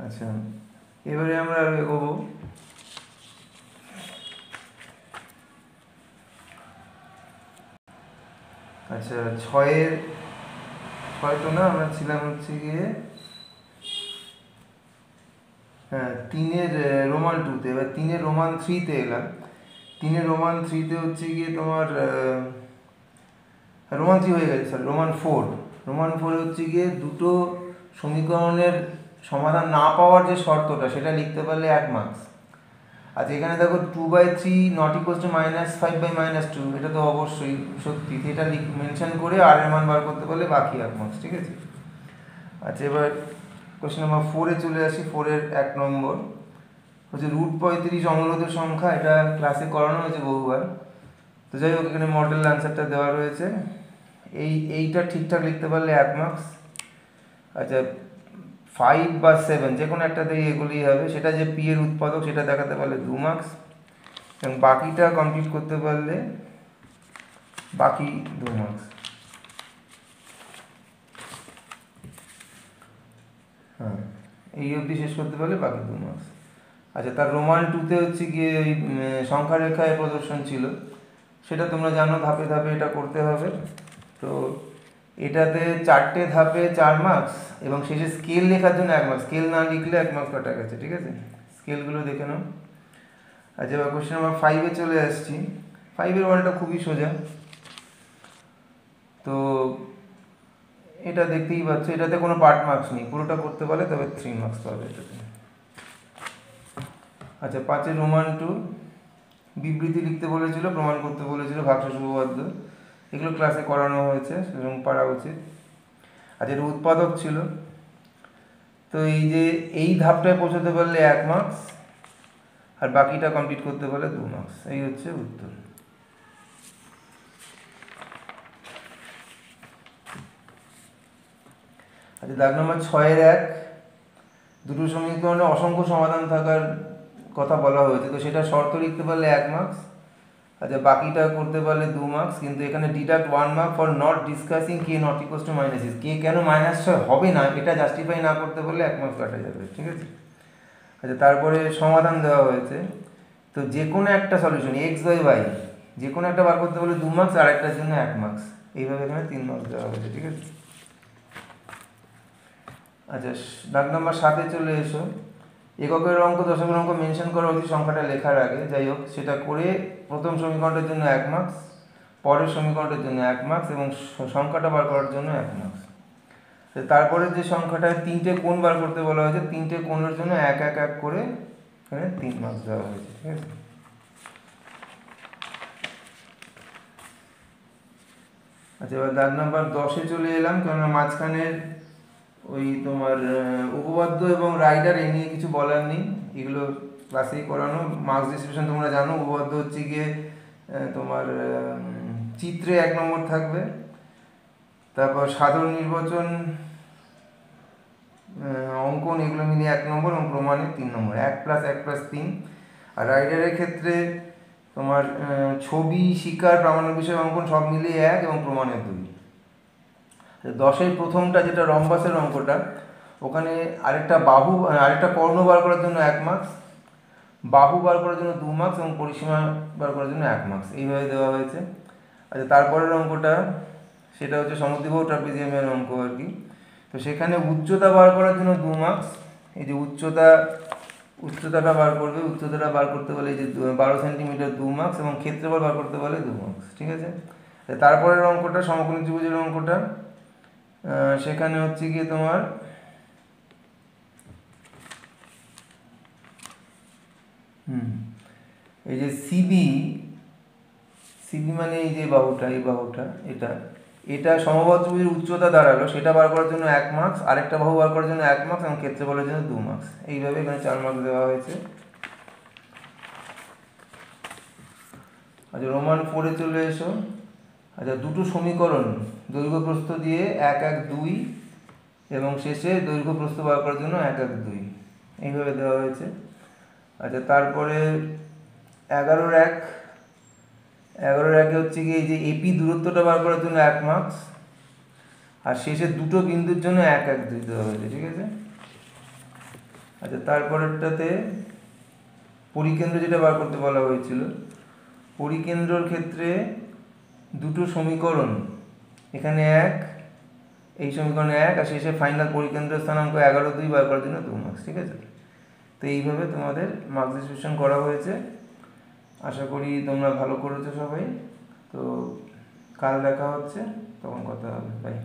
আচ্ছা, এবারে আমরা এগোবো। আচ্ছা, ছয় তো না, আমরা ছিলাম হচ্ছে গিয়ে হ্যাঁ 3-এর রোমান 2-তে। এবার 3-এর রোমান 3-তে এলাম। 3-এর রোমান 3-তে হচ্ছে গিয়ে তোমার রোমান 3 হয়ে গেছে, সরি রোমান 4। রোমান 4 হচ্ছে গিয়ে দুটো সমীকরণের সমাধান না পাওয়ার যে শর্তটা, সেটা লিখতে পারলে 1 মার্কস। আচ্ছা, এখানে দেখো 2/3 নট ইকুয়ালস টু -5/-2, এটা তো অবশ্যই সত্যি, এটা মেনশন করে আর এর মান বার করতে পারলে বাকি 1 মার্কস, ঠিক আছে। আচ্ছা, এবার কোশ্চেন নাম্বার 4-এ চলে আসি। 4-এর 1 নম্বর হচ্ছে √35 অমূলদের সংখ্যা। এটা ক্লাসে করানো হয়েছে বহুবার, তো যাই হোক এখানে মডেল অ্যান্সারটা দেওয়া রয়েছে। এইটা ঠিকঠাক লিখতে পারলে 1 মার্কস। আচ্ছা, 5 বা 7 যে কোনো একটাতেই এগুলি হবে। সেটা যে পি এর উৎপাদক সেটা দেখাতে পারলে 2 মার্কস, এবং বাকিটা কমপ্লিট করতে পারলে বাকি 2 মার্কস। হ্যাঁ, এই অবধি শেষ করতে পারলে বাকি 2 মার্কস। আচ্ছা, তার রোমান 2-তে হচ্ছে গিয়ে ওই সংখ্যা রেখায় প্রদর্শন ছিল, সেটা তোমরা জানো, ধাপে ধাপে এটা করতে হবে। তো এটাতে 4টে ধাপে 4 মার্কস, এবং শেষে স্কেল লেখার জন্য 1 মার্কস। স্কেল না লিখলে 1 মার্কস কাটা গেছে, ঠিক আছে। স্কেলগুলো দেখে নাও। আচ্ছা, এবার কোশ্চেন নাম্বার 5-এ চলে আসছি। 5-এর ওয়ানটা খুবই সোজা, তো এটা দেখতেই পাচ্ছ, এটাতে কোনো পার্ট মার্কস নেই, পুরোটা করতে পারলে তবে 3 মার্কস পাবে এটাতে। আচ্ছা, 5-এর রোমান 2 বিবৃতি লিখতে বলেছিল, প্রমাণ করতে বলেছিল, ভাগশেষ উপপাদ্য, এগুলো ক্লাসে করানো হয়েছে এবং পারা উচিত। আচ্ছা, এটা উৎপাদক ছিল, তো এই যে এই ধাপটায় পৌঁছতে পারলে 1 মার্কস, আর বাকিটা কমপ্লিট করতে পারলে 2 মার্কস। এই হচ্ছে উত্তর। আচ্ছা, দাগ নম্বর 6-এর 1, দুটো সমীকরণে অসংখ্য সমাধান থাকার কথা বলা হয়েছে, তো সেটা শর্ত লিখতে পারলে 1 মার্কস। আচ্ছা, বাকিটা করতে পারলে 2 মার্কস, কিন্তু এখানে deduct 1 mark for not discussing K not equals to -6। কে কেন -6 হবে না এটা জাস্টিফাই না করতে পারলে 1 মার্কস কাটা যাবে, ঠিক আছে। আচ্ছা, তারপরে সমাধান দেওয়া হয়েছে, তো যে কোনো একটা সলিউশন x/y যে কোনো একটা বার করতে পারলে 2 মার্কস, আর একটার জন্য 1 মার্কস। এইভাবে এখানে 3 মার্কস দেওয়া হয়েছে, ঠিক আছে। আচ্ছা, দাগ নম্বর 7-এ চলে এসো। এককের অঙ্ক দশকের অঙ্ক মেনশন করা উচিত সংখ্যাটা লেখার আগে, যাই হোক সেটা করে প্রথম সমীকরণটার জন্য 1 মার্কস, পরের সমীকরণটার জন্য 1 মার্কস, এবং সংখ্যাটা বার করার জন্য 1 মার্কস। তারপরে যে সংখ্যাটায় 3টে কোণ বার করতে বলা হয়েছে, 3টে কোণের জন্য 1 করে এখানে 3 মার্কস দেওয়া হয়েছে, ঠিক আছে। আচ্ছা, এবার দাগ নাম্বার 10-এ চলে এলাম, কেননা মাঝখানের ওই তোমার উপপাদ্য এবং রাইডার এ নিয়ে কিছু বলার নেই, এগুলো ক্লাসেই করানো। মার্কস ডিস্ট্রিবিউশন তোমরা জানো, উপপাদ্য হচ্ছে গিয়ে তোমার চিত্রে 1 নম্বর থাকবে, তারপর সাধারণ নির্বাচন, অঙ্কন, এগুলো মিলিয়ে 1 নম্বর, এবং প্রমাণে 3 নম্বর, 1+1+3। আর রাইডারের ক্ষেত্রে তোমার ছবি, শিকার, প্রামাণ্য বিষয়, অঙ্কন সব মিলিয়ে 1, এবং প্রমাণে 2। 10-এর প্রথমটা যেটা রম্বাসের অঙ্কটা, ওখানে আরেকটা কর্ণ বার করার জন্য 1 মার্কস, বাহু বার করার জন্য 2 মার্কস, এবং পরিসীমা বার করার জন্য 1 মার্কস, এইভাবে দেওয়া হয়েছে। আচ্ছা, তারপরের অঙ্কটা সেটা হচ্ছে সমদ্বিবাহু ট্রাপিজিয়ামের অঙ্ক আর কি। তো সেখানে উচ্চতা বার করার জন্য 2 মার্কস। এই যে উচ্চতাটা বার করবে, উচ্চতাটা বার করতে বলে এই যে 12 সেন্টিমিটার, 2 মার্কস, এবং ক্ষেত্রফল বার করতে বলে 2 মার্কস, ঠিক আছে। তারপরের অঙ্কটা সমকোণী ত্রিভুজের অঙ্কটা, সেখানে হচ্ছে গিয়ে তোমার এই যে সিবি মানে এই যে বাহুটা, এই বাহুটা, এটা সমবাহু ত্রিভুজের উচ্চতা দাঁড়ালো, সেটা বার করার জন্য 1 মার্কস, আরেকটা বাহু বার করার জন্য 1 মার্কস, এবং ক্ষেত্রফলের জন্য 2 মার্কস। এইভাবে এখানে 4 মার্কস দেওয়া হয়েছে। আচ্ছা, রোমান 4-এ চলে এসো। আচ্ছা, দুটো সমীকরণ দৈর্ঘ্য প্রস্থ দিয়ে 1, 1, 2, এবং শেষে দৈর্ঘ্য প্রস্থ বার করার জন্য 1, 1, 2, এইভাবে দেওয়া হয়েছে। আচ্ছা, তারপরে 11-এর 1 হচ্ছে কি এই যে এপি দূরত্বটা বার করার জন্য 1 মার্কস, আর শেষে দুটো বিন্দুর জন্য 1, 1, 2 দেওয়া হয়েছে, ঠিক আছে। আচ্ছা, তারপরেরটাতে পরিকেন্দ্র যেটা বার করতে বলা হয়েছিল, পরিকেন্দ্রর ক্ষেত্রে দুটো সমীকরণ, এখানে 1, এই সমীকরণে 1, আর শেষে ফাইনাল পরিকেন্দ্র স্থানাঙ্ক 11/2 বার করার জন্য 2 মার্কস। ঠিক আছে, তো এইভাবে তোমাদের মার্কস ডিস্ট্রিবিউশন করা হয়েছে। আশা করি তোমরা ভালো করেছো সবাই। তো কাল দেখা হচ্ছে, তখন কথা হবে। বাই।